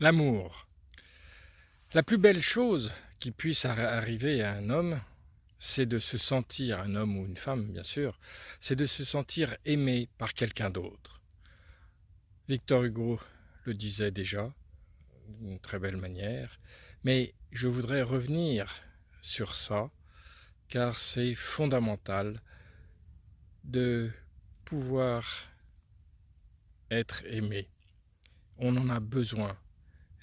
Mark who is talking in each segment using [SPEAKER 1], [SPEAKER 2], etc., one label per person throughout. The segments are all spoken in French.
[SPEAKER 1] L'amour. La plus belle chose qui puisse arriver à un homme, c'est de se sentir, un homme ou une femme bien sûr, c'est de se sentir aimé par quelqu'un d'autre. Victor Hugo le disait déjà d'une très belle manière, mais je voudrais revenir sur ça, car c'est fondamental de pouvoir être aimé. On en a besoin.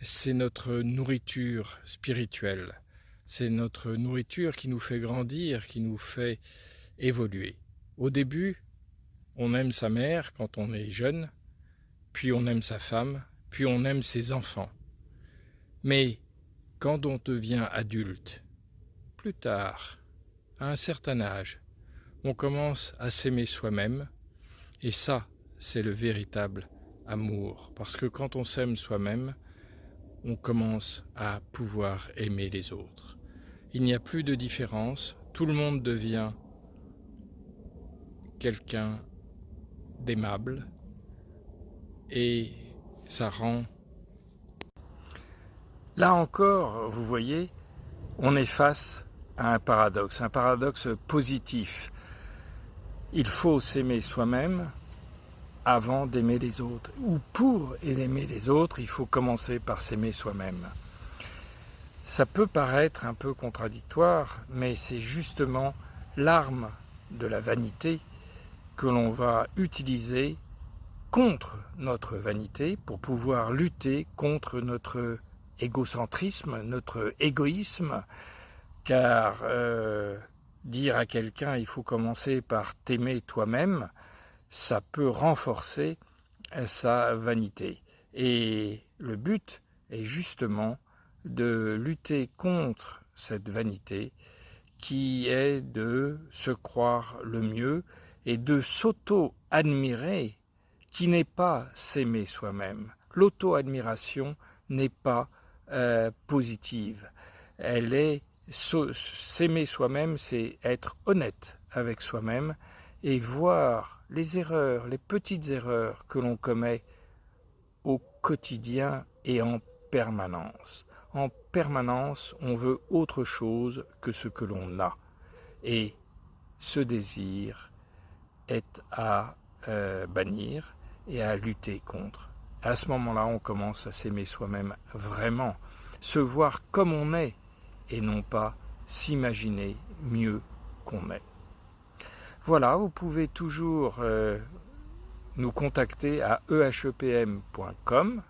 [SPEAKER 1] C'est notre nourriture spirituelle. C'est notre nourriture qui nous fait grandir, qui nous fait évoluer. Au début, on aime sa mère quand on est jeune, puis on aime sa femme, puis on aime ses enfants. Mais quand on devient adulte, plus tard, à un certain âge, on commence à s'aimer soi-même, et ça, c'est le véritable amour. Parce que quand on s'aime soi-même, on commence à pouvoir aimer les autres. Il n'y a plus de différence, tout le monde devient quelqu'un d'aimable et ça rend... Là encore, vous voyez, on est face à un paradoxe positif. Il faut s'aimer soi-même avant d'aimer les autres. Ou pour aimer les autres, il faut commencer par s'aimer soi-même. Ça peut paraître un peu contradictoire, mais c'est justement l'arme de la vanité que l'on va utiliser contre notre vanité pour pouvoir lutter contre notre égocentrisme, notre égoïsme, car dire à quelqu'un il faut commencer par t'aimer toi-même, ça peut renforcer sa vanité. Et le but est justement de lutter contre cette vanité qui est de se croire le mieux et de s'auto-admirer, qui n'est pas s'aimer soi-même. L'auto-admiration n'est pas positive. Elle est s'aimer soi-même, c'est être honnête avec soi-même et voir les erreurs, les petites erreurs que l'on commet au quotidien et en permanence. En permanence, on veut autre chose que ce que l'on a. Et ce désir est à bannir et à lutter contre. À ce moment-là, on commence à s'aimer soi-même vraiment, se voir comme on est et non pas s'imaginer mieux qu'on est. Voilà, vous pouvez toujours nous contacter à ehepm.com